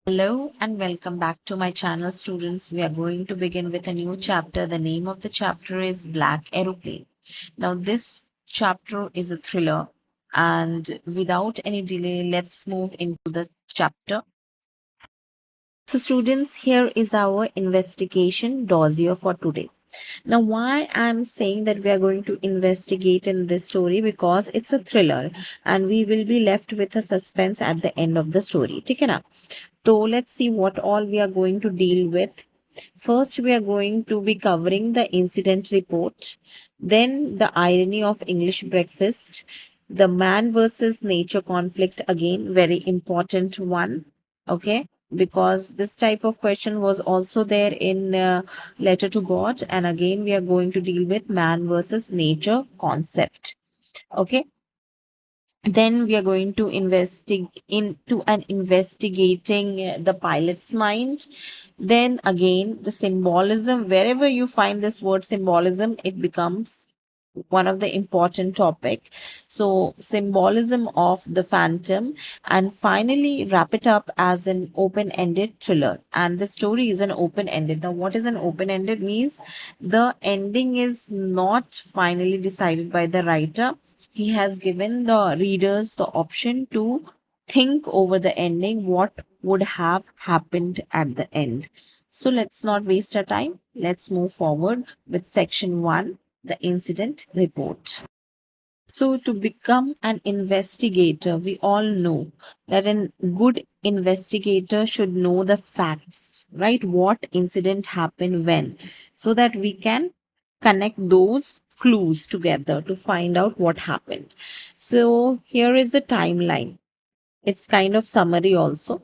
Hello and welcome back to my channel, students. We are going to begin with a new chapter. The name of the chapter is Black Aeroplane. Now, this chapter is a thriller, and without any delay, let's move into the chapter. So, students, here is our investigation dossier for today. Now, why I'm saying that we are going to investigate in this story, because it's a thriller and we will be left with a suspense at the end of the story. ठीक है ना? So let's see what all we are going to deal with. First, we are going to be covering the incident report, then the irony of English breakfast, the man versus nature conflict, again, very important one. Okay, because this type of question was also there in Letter to God, and again, we are going to deal with man versus nature concept. Okay, then we are going to investigate into an investigating the pilot's mind. Then again, the symbolism, wherever you find this word symbolism, it becomes one of the important topic. So symbolism of the phantom, and finally wrap it up as an open-ended thriller. And the story is an open-ended. Now, what is an open-ended means? The ending is not finally decided by the writer. He has given the readers the option to think over the ending, what would have happened at the end. So let's not waste our time. Let's move forward with section 1, the incident report. So, to become an investigator, we all know that a good investigator should know the facts, right? What incident happened when, so that we can connect those clues together to find out what happened. So, here is the timeline. It's kind of summary also.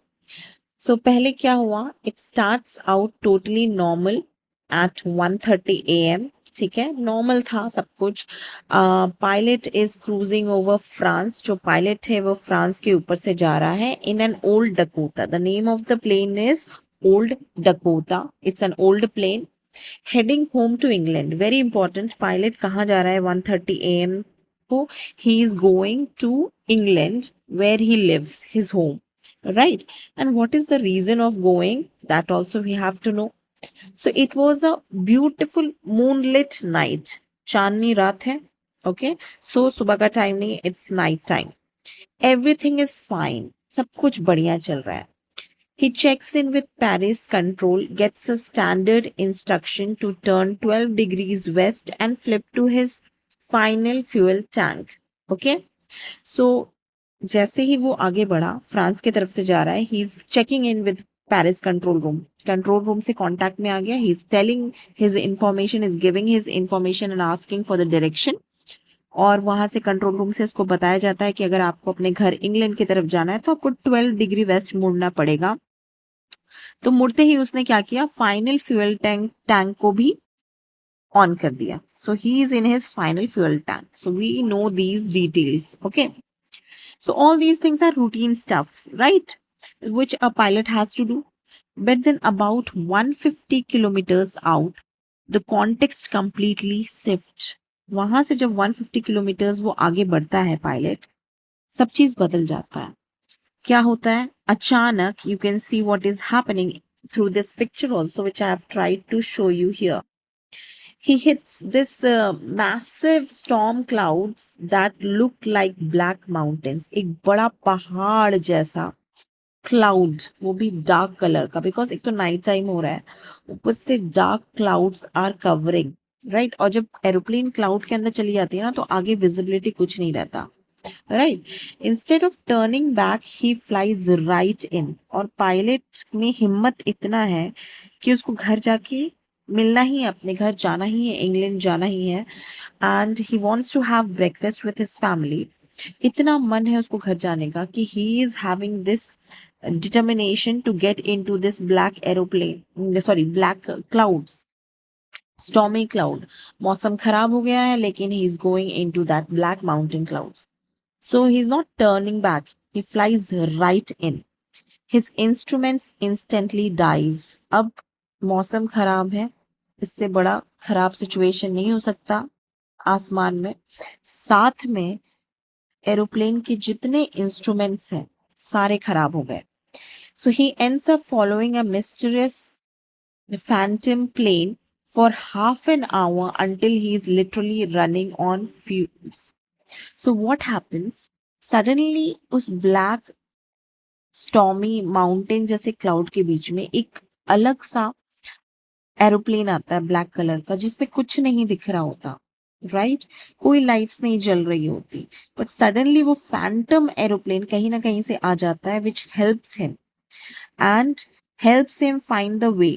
So, पहले क्या हुआ? It starts out totally normal at 1:30 a.m. ठीक है, normal था सब कुछ. Pilot is cruising over France. जो pilot है वो फ्रांस के ऊपर से जा रहा है in an old Dakota. The name of the plane is old Dakota. It's an old plane heading home to England. Very important. Pilot कहाँ जा रहा है 1:30 a.m. को? He is going to England where he lives, his home, right? And what is the reason of going? That also we have to know. So it was a beautiful moonlit night. चांदनी रात है. Okay, so सुबह का time नहीं, it's night time. Everything is fine. सब कुछ बढ़िया चल रहा है. He checks in with Paris control, gets a standard instruction to turn 12 degrees west and flip to his final fuel tank. Okay, so जैसे ही वो आगे बढ़ा, फ्रांस की तरफ से जा रहा है, he is checking in with Paris control room से कांटेक्ट में आ गया. He is telling his information, is giving his information and asking for the direction. और वहां से कंट्रोल रूम से उसको बताया जाता है कि अगर आपको अपने घर इंग्लैंड की तरफ जाना है तो आपको 12 डिग्री वेस्ट मुड़ना पड़ेगा. तो मुड़ते ही उसने क्या किया? फाइनल फ्यूल टैंक को भी ऑन कर दिया. So he is in his final fuel tank. So we know these details. Okay, so all these things are routine stuffs, right? Which a pilot has to do. But then about 150 kilometers out, the context completely shifts. वहां से जब 150 kilometres वो आगे बढ़ता है pilot, सब चीज बदल जाता है. क्या होता है? अचानक you can see what is happening through this picture also, which I have tried to show you here. He hits this massive storm clouds that look like black mountains. एक बड़ा पहाड़ जैसा क्लाउड, वो भी डार्क कलर का, because एक तो night time हो रहा है, ऊपर से dark clouds are covering, right? और जब एरोप्लेन क्लाउड के अंदर चली जाती है ना, तो आगे विजिबिलिटी कुछ नहीं रहता, right? Instead of turning back he flies right in. और पायलट में हिम्मत इतना है कि उसको घर जाके मिलना ही है, अपने घर जाना ही है, इंग्लैंड जाना ही है. And he wants to have breakfast with his family. इतना मन है उसको घर जाने का कि he is having this determination to get into this black clouds, stormy cloud. मौसम खराब हो गया है, लेकिन he is going into that black mountain clouds. So he is not turning back. He flies right in. His instruments instantly dies. अब मौसम खराब है, इससे बड़ा खराब सिचुएशन नहीं हो सकता आसमान में. साथ में एरोप्लेन के जितने इंस्ट्रूमेंट्स हैं सारे खराब हो गए. So he ends up following a mysterious phantom plane for half an hour until he is literally running on fumes. So what happens? Suddenly उस black stormy mountain जैसे क्लाउड के बीच में एक अलग सा एरोप्लेन आता है ब्लैक कलर का, जिसपे कुछ नहीं दिख रहा होता, राइट? कोई लाइट्स नहीं जल रही होती, बट सडनली वो फैंटम एरोप्लेन कहीं ना कहीं से आ जाता है, which helps him and helps him find the way,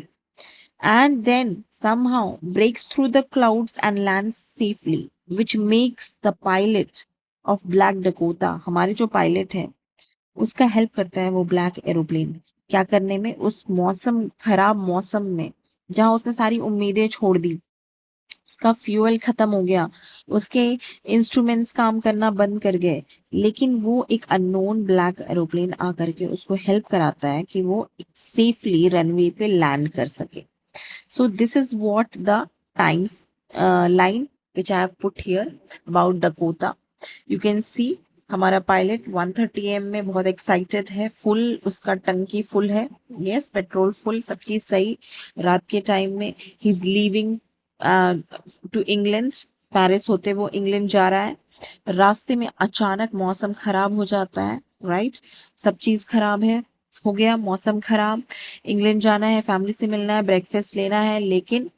and then somehow breaks through the clouds and lands safely, which makes the pilot of Black Dakota, हमारे जो पायलट है उसका हेल्प करता है वो ब्लैक एरोप्लेन क्या करने में, उस मौसम खराब मौसम में जहां उसने सारी उम्मीदें छोड़ दी, उसका फ्यूल खत्म हो गया, उसके इंस्ट्रूमेंट्स काम करना बंद कर गए, लेकिन वो एक अननोन ब्लैक एरोप्लेन आकर के उसको हेल्प कराता है कि वो सेफली रनवे पे लैंड कर सके. So this is what the times line which I have put here about Dakota. You can see हमारा पायलट 1:30 AM में बहुत एक्साइटेड है, फुल उसका टंकी फुल है, यस पेट्रोल फुल, सब चीज सही. रात के टाइम में he is leaving to England, Paris होते वो इंग्लैंड जा रहा है. रास्ते में अचानक मौसम खराब हो जाता है, राइट? सब चीज खराब है, हो गया मौसम खराब, इंग्लैंड जाना है, फैमिली से मिलना है, ब्रेकफास्ट लेना है, लेकिन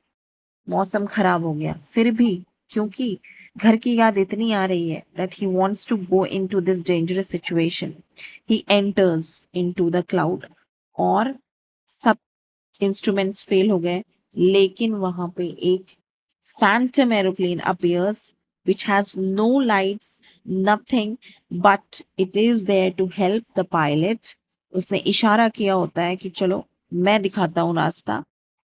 मौसम खराब हो गया. फिर भी क्योंकि घर की याद इतनी आ रही है that he wants to go into this dangerous situation, he enters into the cloud. और सब इंस्ट्रूमेंट्स फेल हो गए, लेकिन वहां पे एक phantom aeroplane appears which has no lights, nothing, but it is there to help the pilot. उसने इशारा किया होता है कि चलो मैं दिखाता हूँ रास्ता.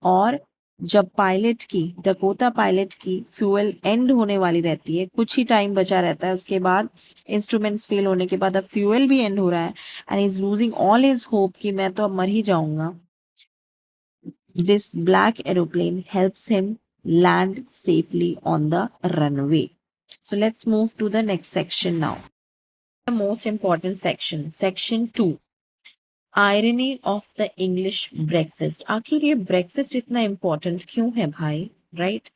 और जब पायलट की, डकोटा पायलट की फ्यूल एंड होने वाली रहती है, कुछ ही टाइम बचा रहता है, उसके बाद इंस्ट्रूमेंट्स फेल होने के बाद अब फ्यूल भी एंड हो रहा है and is losing all his hope कि मैं तो अब मर ही जाऊंगा. This black aeroplane helps him land safely on the runway. So let's move to the next section now. The most important section, section 2. Irony of the English breakfast. आखिर ये breakfast इतना important क्यों है भाई, right?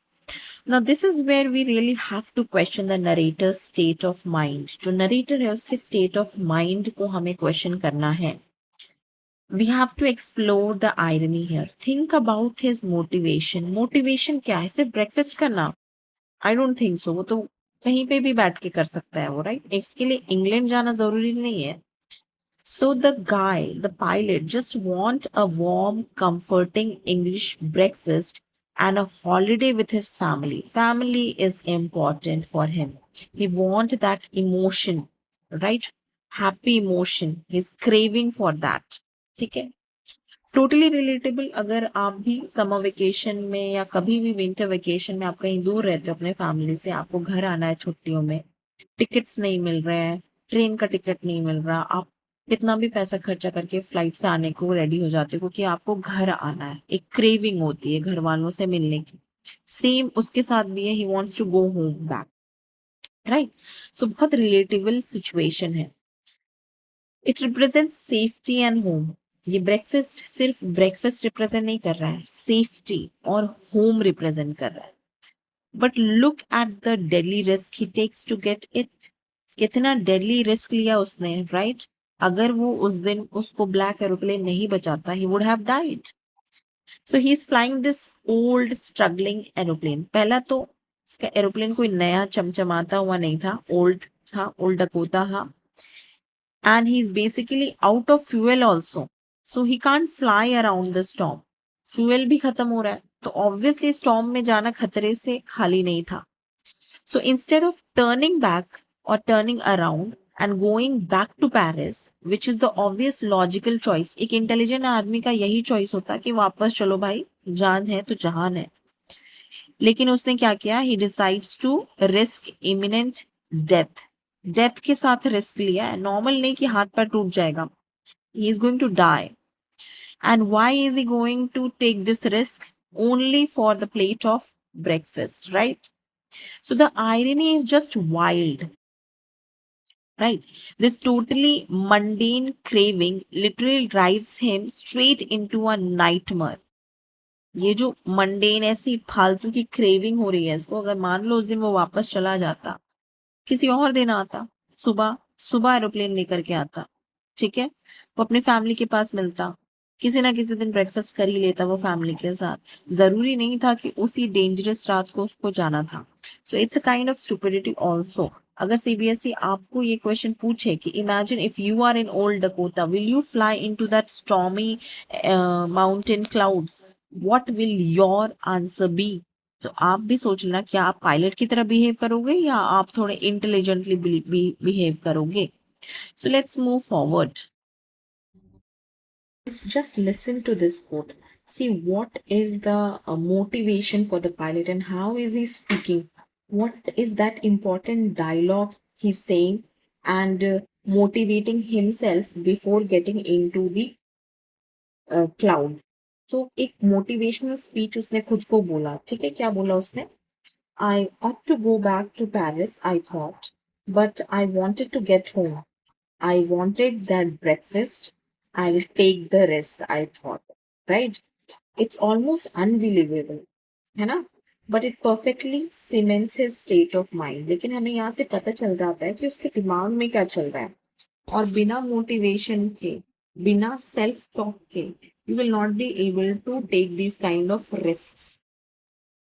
Now this is where we really have to question the narrator's state of mind. जो narrator है उसके state of mind को हमें question करना है. We have to explore the irony here. Think about his motivation. Motivation क्या है? सिर्फ breakfast करना? I don't think so. वो तो कहीं पे भी बैठ के कर सकता है वो, right? इसके लिए इंग्लैंड जाना जरूरी नहीं है. So the guy, the pilot, just want a warm, comforting English breakfast and a holiday with his family. Family is important for him. He want that emotion, right? Happy emotion. He's craving for that. ठीक है, totally relatable. अगर आप भी summer vacation में या कभी भी winter vacation में आप कहीं दूर रहते हो अपने फैमिली से, आपको घर आना है छुट्टियों में, टिकट्स नहीं मिल रहे हैं, ट्रेन का टिकट नहीं मिल रहा, आप कितना भी पैसा खर्चा करके फ्लाइट से आने को रेडी हो जाते हो क्योंकि आपको घर आना है, एक क्रेविंग होती है घर वालों से मिलने की. सेम उसके साथ भी है, he wants to go home back, right? So बहुत रिलेटेबल सिचुएशन है. It represent safety and home. ये ब्रेकफास्ट सिर्फ ब्रेकफास्ट रिप्रेजेंट नहीं कर रहा है, सेफ्टी और होम रिप्रेजेंट कर रहा है. But look at the deadly risk he takes to get it. कितना डेडली रिस्क लिया उसने, राइट? अगर वो उस दिन उसको ब्लैक एरोप्लेन नहीं बचाता, he would have died. So he is flying this old struggling aeroplane. पहला तो इसका एरोप्लेन कोई नया चमचमाता हुआ नहीं था, ओल्ड था, ओल्ड डकोटा था. And he's basically out of fuel also, so he can't fly around the storm. Fuel भी खत्म हो रहा है, तो obviously storm में जाना खतरे से खाली नहीं था. So instead of turning back or turning around and going back to Paris, which is the obvious logical choice, एक intelligent आदमी का यही choice होता कि वापस चलो भाई, जान है तो जहान है. लेकिन उसने क्या किया? He decides to risk imminent death. Death के साथ रिस्क लिया है, नॉर्मल नहीं कि हाथ पैर टूट जाएगा. He is going to die. And why is he going to take this risk? Only for the plate of breakfast, right? So the irony is just wild. right? This totally mundane craving literally drives him straight into a nightmare. ये जो mundane ऐसी फालतू की craving हो रही है इसको, अगर मान लो उस दिन वो वापस चला जाता, किसी और दिन आता, सुबह सुबह एरोप्लेन लेकर के आता, ठीक है, वो अपनी फैमिली के पास मिलता, किसी ना किसी दिन ब्रेकफास्ट कर ही लेता वो फैमिली के साथ। जरूरी नहीं था कि उसी डेंजरस रात को उसको जाना था। So it's a kind of stupidity also. अगर सीबीएसई आपको ये क्वेश्चन पूछे कि imagine if you are in old Dakota, will you fly into that stormy mountain clouds, what will your answer be? तो आप भी सोच लेना, क्या आप पायलट की तरह बिहेव करोगे या आप थोड़े इंटेलिजेंटली बिहेव करोगे? सो let's move forward. Just listen to this quote. See what is the motivation for the pilot and how is he speaking? What is that important dialogue he's saying and motivating himself before getting into the cloud? तो एक motivational speech उसने खुद को बोला, ठीक है, क्या बोला उसने? I ought to go back to Paris, I thought, but I wanted to get home. I wanted that breakfast. I'll take the risk, I thought. Right? It's almost unbelievable, है ना? But it perfectly cements his state of mind. लेकिन हमें यहाँ से पता चल जाता है कि उसके दिमाग में क्या चल रहा है। और बिना मोटिवेशन के, बिना सेल्फ टॉक के, you will not be able to take these kind of risks.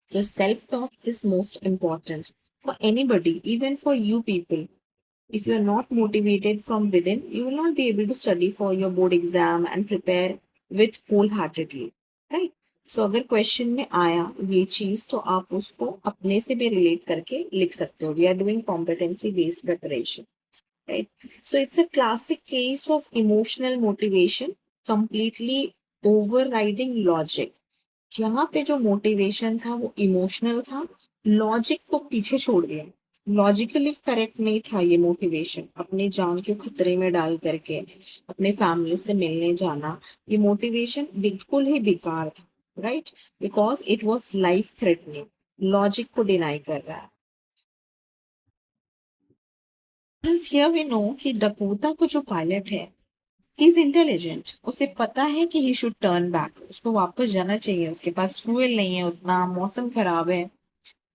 So self-talk is most important for anybody, even for you people. If you are not motivated from within, you will not be able to study for your board exam and prepare with wholeheartedly, right? So अगर question में आया ये चीज तो आप उसको अपने से भी रिलेट करके लिख सकते हो। We are doing competency based preparation, right? So it's a classic case of emotional motivation completely overriding logic. यहाँ पे जो मोटिवेशन था वो इमोशनल था, लॉजिक को पीछे छोड़ दिया। लॉजिकली करेक्ट नहीं था ये मोटिवेशन, अपने जान को खतरे में डाल करके अपने फैमिली से मिलने जाना, ये मोटिवेशन बिल्कुल ही बेकार था, right? Because it was life threatening, logic को डिनाई कर रहा है। हियर वी नो कि डकोटा को जो पायलट है, ही इज इंटेलिजेंट, उसे पता है कि ही शुड टर्न बैक, उसको वापस जाना चाहिए, उसके पास फ्यूल नहीं है उतना, मौसम खराब है।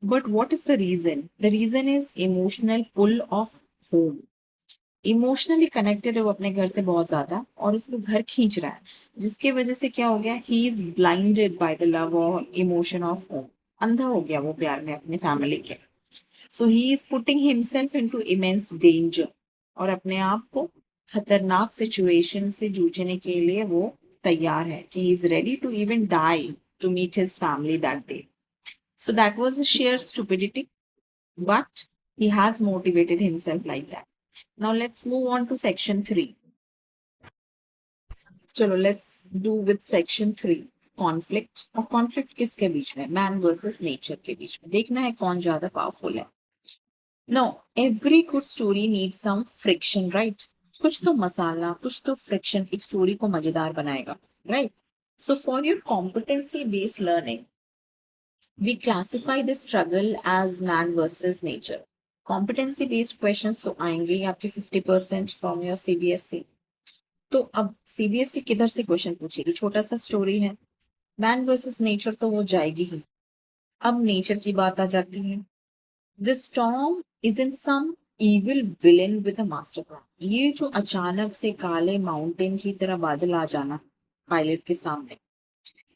But what is the reason? The reason is emotional pull of home. Emotionally connected है वो अपने घर से बहुत ज्यादा और उसको घर खींच रहा है, जिसकी वजह से क्या हो गया, he is blinded by the love और इमोशन ऑफ होम। अंधा हो गया वो प्यार में अपने फैमिली के। So he is putting himself into immense danger, और अपने आप को खतरनाक सिचुएशन से जूझने के लिए वो तैयार है कि he is ready to even die to meet his family that day. So that was a sheer stupidity, but he has motivated himself like that. Now let's move on to section 3. चलो let's do with section 3. Conflict, और conflict किसके बीच में? Man versus nature के बीच में। देखना है कौन ज्यादा पावरफुल है। Now every good story needs some friction, right? कुछ तो मसाला, कुछ तो friction एक स्टोरी को मजेदार बनाएगा, right? So for your competency based learning, we classify this struggle as man versus nature. Competency based questions तो आएंगे ही आपके 50% from your CBSE। तो अब CBSE किधर से क्वेश्चन पूछेगी? छोटा सा स्टोरी है, मैन वर्सेस नेचर तो वो जाएगी ही। अब नेचर की बात आ जाती है। This storm is in some evil villain with a master plan. ये जो अचानक से काले माउंटेन की तरह बादल आ जाना पायलट के सामने,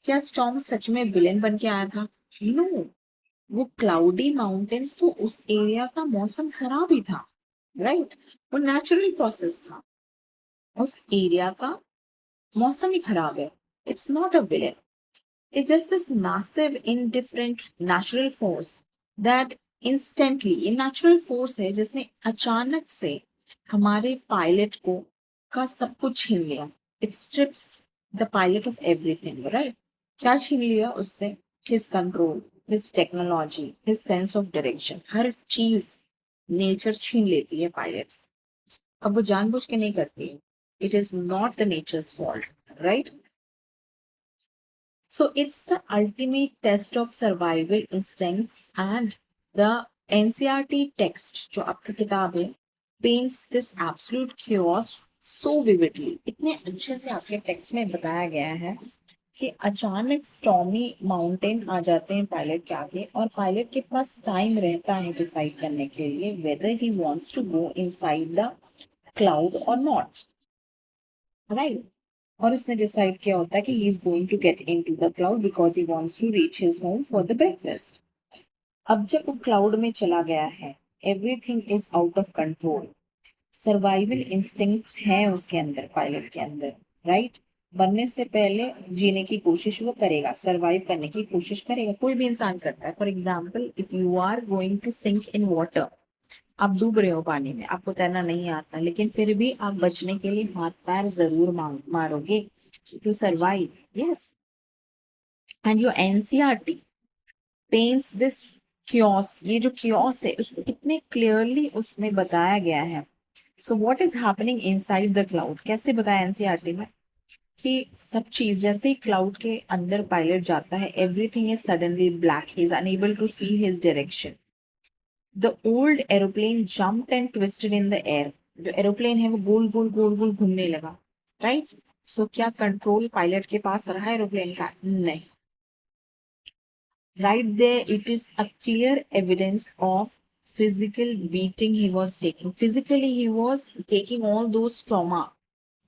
क्या स्टॉर्म सच में विलेन बन के आया था? नो, वो क्लाउडी माउंटेन्स तो उस एरिया का मौसम खराब ही था, राइट? वो नेचुरल प्रोसेस था, उस एरिया का मौसम ही खराब है। It's not a villain, it's just this massive indifferent natural force that instantly, ये नेचुरल फोर्स है जिसने अचानक से हमारे पायलट को का सब कुछ छीन लिया। It strips the pilot of everything, right? क्या छीन लिया उससे? His control, his technology, his sense of direction, हर चीज नेचर छीन लेती है पायलट से। अब वो जानबूझ के नहीं करती है, it is not the natures fault, right? So it's the ultimate test of survival instincts, and the NCRT text जो आपकी किताब है paints this absolute chaos so vividly. इतने अच्छे से आपके टेक्स्ट में बताया गया है कि अचानक स्टॉर्मी माउंटेन आ जाते हैं पायलट के आगे, और पायलट के पास टाइम रहता है डिसाइड करने के लिए whether he wants to go inside the cloud और नॉट, राइट। और उसने डिसाइड किया होता है कि he is going to get into the cloud because he wants to reach his home for the breakfast. अब जब वो क्लाउड में चला गया है, everything is out of control. Survival instincts हैं उसके अंदर, पायलट के अंदर, राइट। बनने से पहले जीने की कोशिश वो करेगा, सरवाइव करने की कोशिश करेगा, कोई भी इंसान करता है। For example, if you are going to sink in water, आप डूब रहे हो पानी में, आपको तैरना नहीं आता, लेकिन फिर भी आप बचने के लिए हाथ पैर जरूर मारोगे to survive. Yes, and your NCERT paints this chaos, ये जो क्योस है उसको कितने क्लियरली उसमें बताया गया है। So what is happening inside the cloud, कैसे बताया एनसीईआरटी में कि सब चीज जैसे ही क्लाउड के अंदर पायलट जाता है, everything is suddenly black, he is unable to see his direction. The old aeroplane jumped and twisted in the air, जो एरोप्लेन है वो गोल गोल गोल गोल घूमने लगा, राइट। सो क्या कंट्रोल पायलट के पास रहा एरोप्लेन का? नहीं। Right there, it is a clear evidence of physical beating he was taking. Physically, he was taking all those trauma.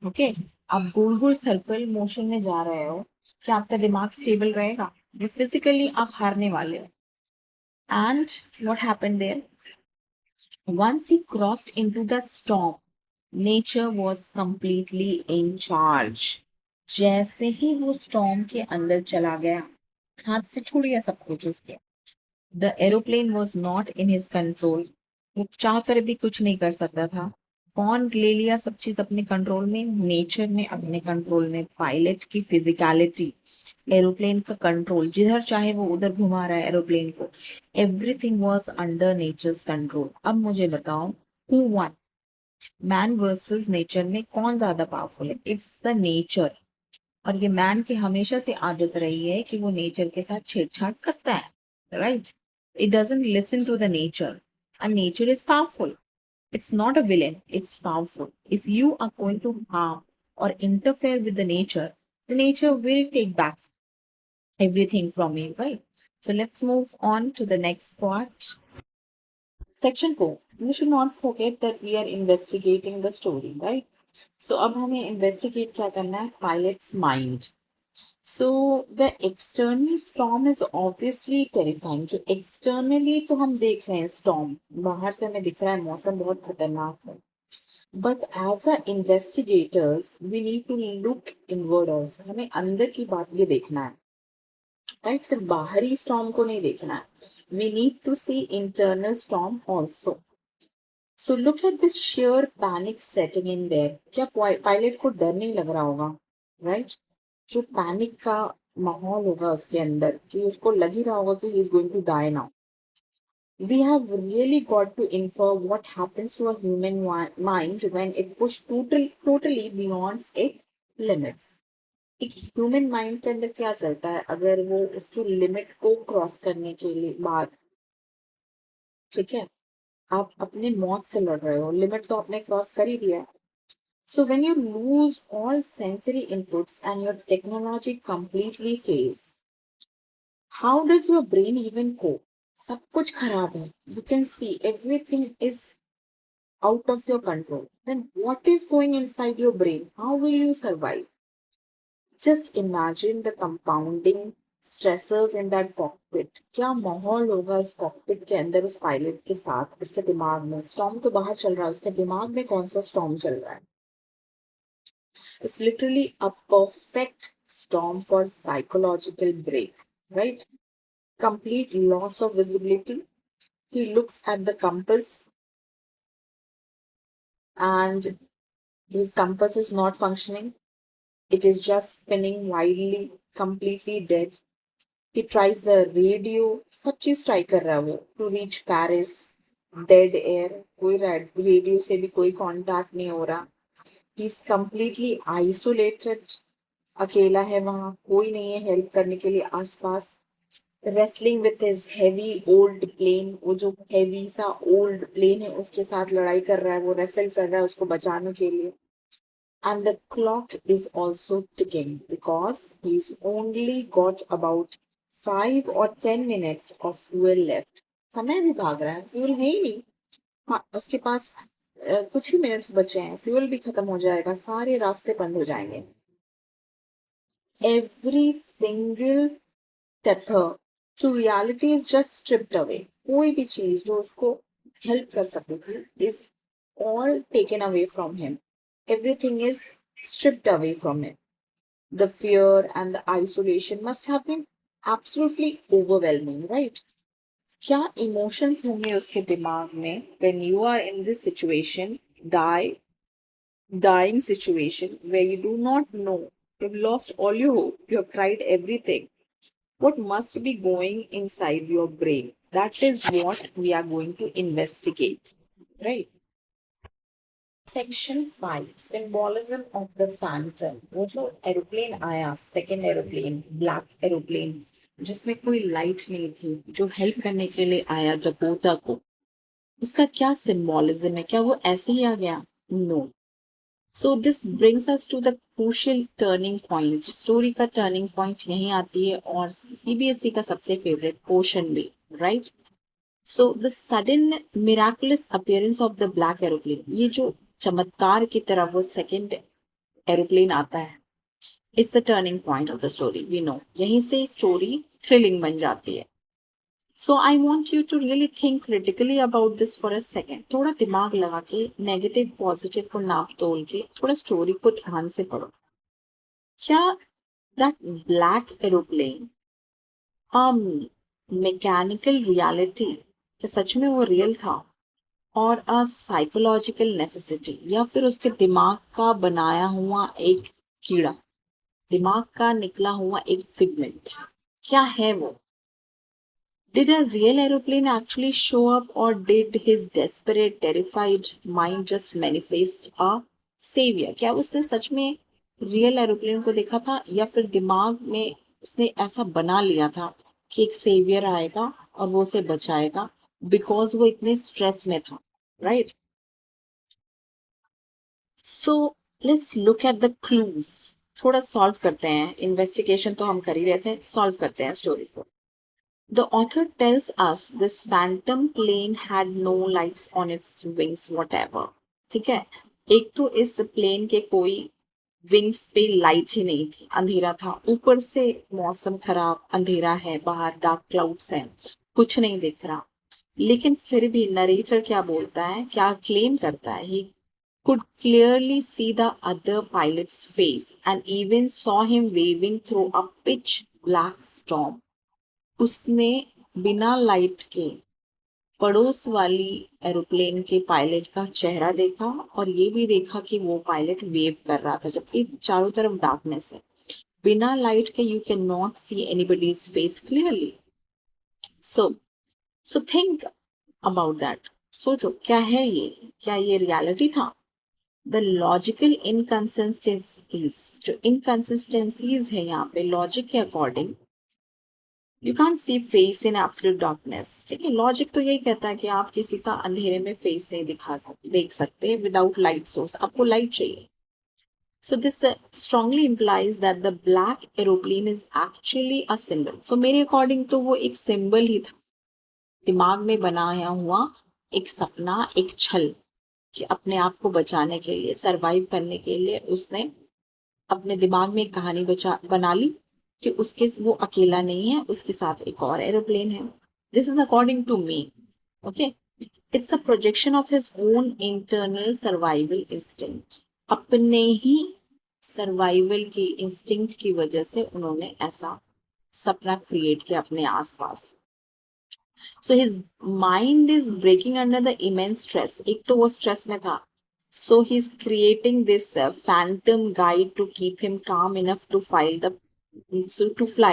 Okay, आप गोल गोल सर्कल मोशन में जा रहे हो, क्या आपका दिमाग स्टेबल रहेगा? ये फिजिकली आप हारने वाले हो। And what happened there? Once he crossed into the storm, nature was completely in charge. जैसे ही वो स्टॉर्म के अंदर चला गया, हाथ से छूट गया सब कुछ उसके। The aeroplane was not in his control, वो चाह कर भी कुछ नहीं कर सकता था। कौन ले लिया सब चीज अपने कंट्रोल में? नेचर ने अपने कंट्रोल में। पायलट की फिजिकलिटी, एरोप्लेन का कंट्रोल, जिधर चाहे वो उधर घुमा रहा है एरोप्लेन को। Everything was under nature's control. अब मुझे बताओ, who won? Man versus nature में कौन ज्यादा पावरफुल है? It's the nature. और ये मैन की हमेशा से आदत रही है कि वो नेचर के साथ छेड़छाड़ करता है, right. It doesn't listen to the nature, and nature is powerful. It's not a villain, it's powerful. If you are going to harm or interfere with the nature will take back everything from you, right? So let's move on to the next part. Section 4. We should not forget that we are investigating the story, right? So अब हमें investigate क्या करना है? Pilot's mind. So the external storm is obviously terrifying. जो externally तो हम देख रहे हैं storm, बाहर से हमें दिख रहा है मौसम बहुत खतरनाक है। But as a investigators, we need to look inward also. हमें अंदर की बात ये देखना है, राइट। सिर्फ बाहरी स्टॉर्म को नहीं देखना है, we need to see internal storm also. So look at this sheer panic setting in there. क्या पायलट को डर नहीं लग रहा होगा, राइट? जो पैनिक का माहौल होगा उसके अंदर, कि उसको लग ही रहा होगा कि he is going to die now. We have really got to infer what happens to a human mind when it pushed totally beyond its limits. एक ह्यूमन माइंड के अंदर क्या चलता है अगर वो उसकी लिमिट को क्रॉस करने के लिए बाद, ठीक है, आप अपने मौत से लड़ रहे हो, लिमिट तो आपने क्रॉस कर ही दिया। So when you lose all sensory inputs and your technology completely fails, how does your brain even cope? सब कुछ खराब है, you can see everything is out of your control, then what is going inside your brain? How will you survive? Just imagine the compounding stressors in that cockpit. क्या माहौल होगा उस cockpit के अंदर उस पायलट के साथ, उसके दिमाग में। स्टॉर्म तो बाहर चल रहा है, उसके दिमाग में कौन सा स्टॉर्म चल रहा है? It's literally a perfect storm for psychological break, right? Complete loss of visibility. He looks at the compass and his compass is not functioning. It is just spinning wildly, completely dead. He tries the radio, सब चीज try कर रहा है वो, to reach Paris. Dead air, कोई radio से भी कोई कांटेक्ट नहीं हो रहा। He is completely isolated, अकेला है वहां, कोई नहीं है हेल्प करने के लिए आसपास। Wrestling with his heavy old plane, वो जो हेवी सा ओल्ड प्लेन है उसके साथ लड़ाई कर रहा है, वो रेसल कर रहा है उसको बचाने के लिए. And the clock is also ticking because he's only got about 5 or 10 minutes of fuel left. समय भी भाग रहा है, फ्यूल है ही नहीं. हाँ, उसके पास कुछ ही मिनट्स बचे हैं, फ्यूल भी खत्म हो जाएगा, सारे रास्ते बंद हो जाएंगे. Every single tether to reality is just stripped away. कोई भी चीज जो उसको हेल्प कर सकती थी is all taken away from him. Everything is stripped away from him. The fear and the isolation must have been absolutely overwhelming, right? क्या emotions होंगे उसके दिमाग में when you are in this situation, dying situation where you do not know, you've lost all your hope, you have tried everything. What must be going inside your brain? That is what we are going to investigate, right? Section 5, Symbolism of the Phantom. वो जो aeroplane आया, second aeroplane, black aeroplane, जिसमें कोई light नहीं थी, जो help करने के लिए आया डकोटा को, इसका क्या सिंबॉलिज्म है? क्या वो ऐसे ही आ गया? No. So this brings us to the crucial turning point. Story का टर्निंग पॉइंट यहीं आती है, और सीबीएसई का सबसे फेवरेट पोर्शन भी, right? So the sudden miraculous appearance of the black aeroplane, ये जो चमत्कार की तरह वो सेकेंड एरोप्लेन आता है, it's the turning point of the story. We know, यहीं से स्टोरी थ्रिलिंग बन जाती है. So I want you to really think critically about this for a second. थोड़ा दिमाग लगा के, नेगेटिव पॉजिटिव को नाप तोल के, थोड़ा स्टोरी को ध्यान से पढ़ो. क्या that black aeroplane mechanical reality, क्या सच में वो रियल था, और अ साइकोलॉजिकल नेसेसिटी, या फिर उसके दिमाग का बनाया हुआ एक कीड़ा, दिमाग का निकला हुआ एक फिगमेंट? क्या है वो? Did a real aeroplane actually show up, or did his desperate, terrified mind just manifest a savior? क्या उसने सच में रियल एरोप्लेन को देखा था, या फिर दिमाग में उसने ऐसा बना लिया था कि एक सेवियर आएगा और वो उसे बचाएगा, बिकॉज वो इतने स्ट्रेस में था, right? So let's look at the clues. थोड़ा सॉल्व करते हैं, इन्वेस्टिगेशन तो हम कर ही रहे थे, सॉल्व करते हैं स्टोरी को. The author tells us this phantom plane had no lights on its wings whatever. ठीक है, एक तो इस प्लेन के कोई विंग्स पे लाइट ही नहीं थी, अंधेरा था, ऊपर से मौसम खराब, अंधेरा है, बाहर डार्क क्लाउड्स हैं, कुछ नहीं दिख रहा. लेकिन फिर भी नरेटर क्या बोलता है, क्या क्लेम करता है? He could clearly see the other pilot's face and even saw him waving through a pitch black storm. उसने बिना लाइट के पड़ोस वाली एरोप्लेन के पायलट का चेहरा देखा, और ये भी देखा कि वो पायलट वेव कर रहा था, जबकि चारों तरफ डार्कनेस है. बिना लाइट के you can not see anybody's face clearly. So so think about that. सोचो, क्या है ये? क्या ये रियलिटी था? द लॉजिकल इनकंसिस्टेंसीज, जो इनकंसिस्टेंसीज है यहाँ पे लॉजिक के according, you can see face in absolute darkness. ठीक है, लॉजिक तो यही कहता है कि आप किसी का अंधेरे में फेस नहीं देख सकते विदाउट लाइट सोर्स, आपको लाइट चाहिए. So this strongly implies that the black aeroplane is actually a symbol. So मेरे अकॉर्डिंग तो वो एक सिंबल ही था, दिमाग में बनाया हुआ एक सपना, एक छल, कि अपने आप को बचाने के लिए, सरवाइव करने के लिए उसने अपने दिमाग में एक कहानी बना ली कि उसके वो अकेला नहीं है, उसके साथ एक और एरोप्लेन है. This is according to me. Okay, it's a projection of his own internal survival instinct. अपने ही सर्वाइवल की इंस्टिंक्ट की वजह से उन्होंने ऐसा सपना क्रिएट किया अपने आसपास. So his mind is breaking under the immense stress. एक तो वो स्ट्रेस में था, so he's creating this phantom guide to keep him calm enough to fly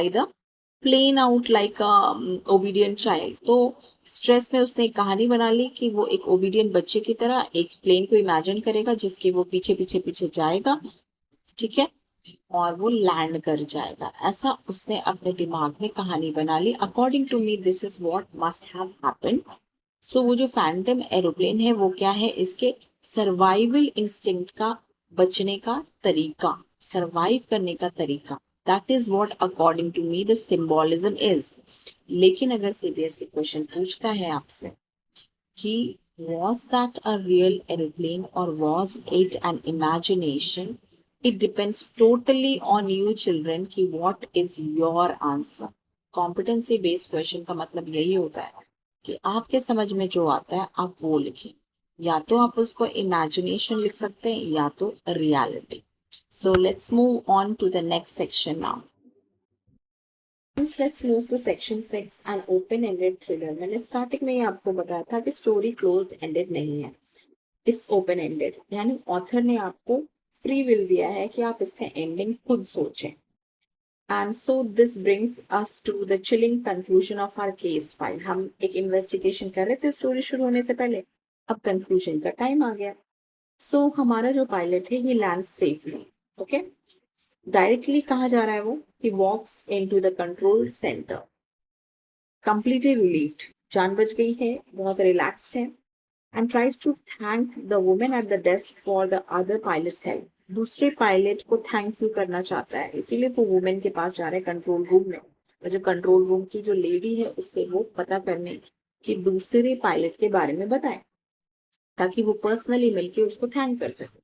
the plane out like a obedient child. तो stress में उसने एक कहानी बना ली कि वो एक ओबीडियंट बच्चे की तरह एक प्लेन को इमेजिन करेगा जिसके वो पीछे पीछे पीछे जाएगा. ठीक है, और वो लैंड कर जाएगा। ऐसा उसने अपने दिमाग में कहानी बना ली। According to me this is what must have happened. So वो जो फैंटम एरोप्लेन है वो क्या है, इसके सर्वाइवल इंस्टिंक्ट का, बचने का तरीका, सर्वाइव करने का तरीका, that is what according to me the symbolism is. लेकिन अगर सीबीएसई क्वेश्चन पूछता है आपसे कि was that a real aeroplane or was it an imagination, it depends totally on you children कि what is your answer। competency based question का मतलब यही होता है कि आपके समझ में जो आता है आप वो लिखें, या तो आप उसको इमेजिनेशन लिख सकते हैं या तो reality. So let's move on to the next section now. Let's move to section 6 and open ended thriller। मैंने स्टार्टिंग में ही आपको बताया था कि स्टोरी क्लोज एंडेड नहीं है, इट्स ओपन एंडेड, यानी ऑथर ने आपको फ्री विल दिया है कि आप इसका एंडिंग खुद सोचें। And so this brings us to the chilling conclusion of our case file. हम एक इन्वेस्टिगेशन कर रहे थे स्टोरी शुरू होने से पहले, अब कंक्लूजन का टाइम आ गया। सो हमारा जो पायलट है ये लैंड सेफली, ओके। डायरेक्टली कहा जा रहा है वो कि walks into the control centre, completely relieved, जान बच गई है, बहुत रिलैक्स्ड है, and tries to thank the women at the desk for the other pilot's help. दूसरे पायलट को थैंक यू करना चाहता है, इसीलिए वो वुमेन के पास जा रहे हैं कंट्रोल रूम में, और जो कंट्रोल रूम की जो लेडी है उससे वो पता करने कि दूसरे पायलट के बारे में बताए, ताकि वो पर्सनली मिलके उसको थैंक कर सके।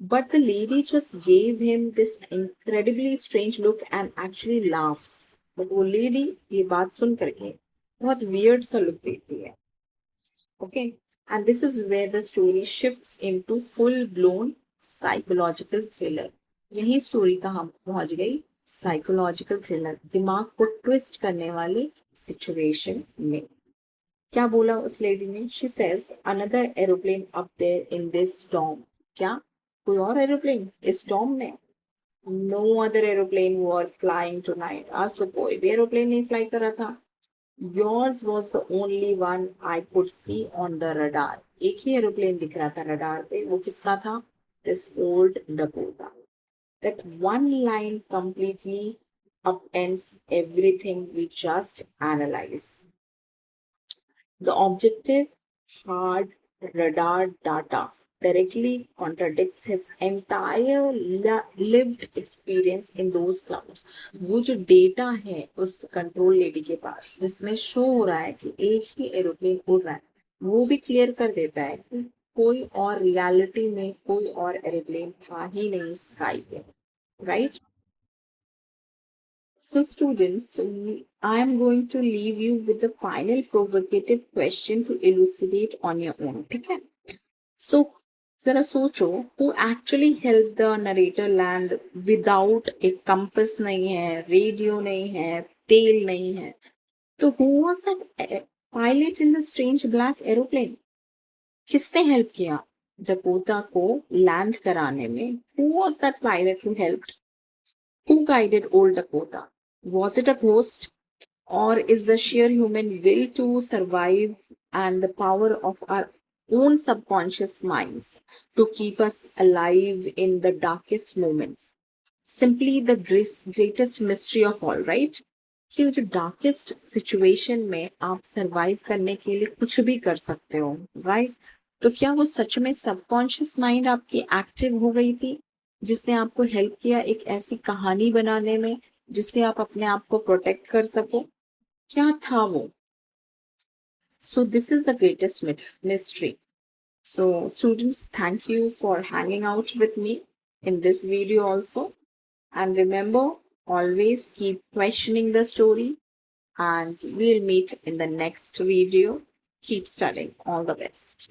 But the lady just gave him this incredibly strange look and actually laughs. But वो lady ये बात सुन करके बहुत weird सा look देती है. Okay, and this is where the story shifts into full-blown psychological thriller. यही स्टोरी का हम पहुंच गई साइकोलॉजिकल थ्रिलर, दिमाग को ट्विस्ट करने वाली सिचुएशन में। क्या बोला उस लेडी ने? She says another aeroplane up there in this storm. क्या कोई और एरोप्लेन इस स्टॉर्म में? No other aeroplane were flying tonight. आज तो कोई भी एरोप्लेन नहीं फ्लाई कर रहा था। Yours was the only one I could see on the radar. एक ही एरोप्लेन दिख रहा था रडार पे, वो किसका था? This old Dakota. That one line completely upends everything we just analyzed. The objective hard radar data directly contradicts his entire lived experience in those clouds। वो जो डेटा है उस कंट्रोल लेडी के पास जिसमें शो हो रहा है कि एक ही एरोप्लेन उड़ रहा है, वो भी क्लियर कर देता है कि कोई और रियलिटी में कोई और एरोप्लेन था ही नहीं स्काई पे, right? So students, I am going to leave you with the final provocative question to elucidate on your own, ठीक है? So जरा सोचो, who actually helped the narrator land without एक कंपस नहीं है, रेडियो नहीं है, तेल नहीं है, तो who was that pilot in the strange black aeroplane? किसने हेल्प किया डकोटा को लैंड कराने में? Who was that pilot who helped? Who guided old Dakota? Was it a ghost? Or is the sheer human will to survive and the power of our own subconscious minds to keep us alive in the darkest moments simply the greatest mystery of all, right? कि जो darkest situation में आप survive करने के लिए कुछ भी कर सकते हो, राइट? तो क्या वो सच में सबकॉन्शियस माइंड आपकी एक्टिव हो गई थी जिसने आपको हेल्प किया एक ऐसी कहानी बनाने में जिससे आप अपने आप को प्रोटेक्ट कर सको? क्या था वो? So this is the greatest mystery. So students, thank you for hanging out with me in this video also, and remember, always keep questioning the story, and we'll meet in the next video. Keep studying. All the best.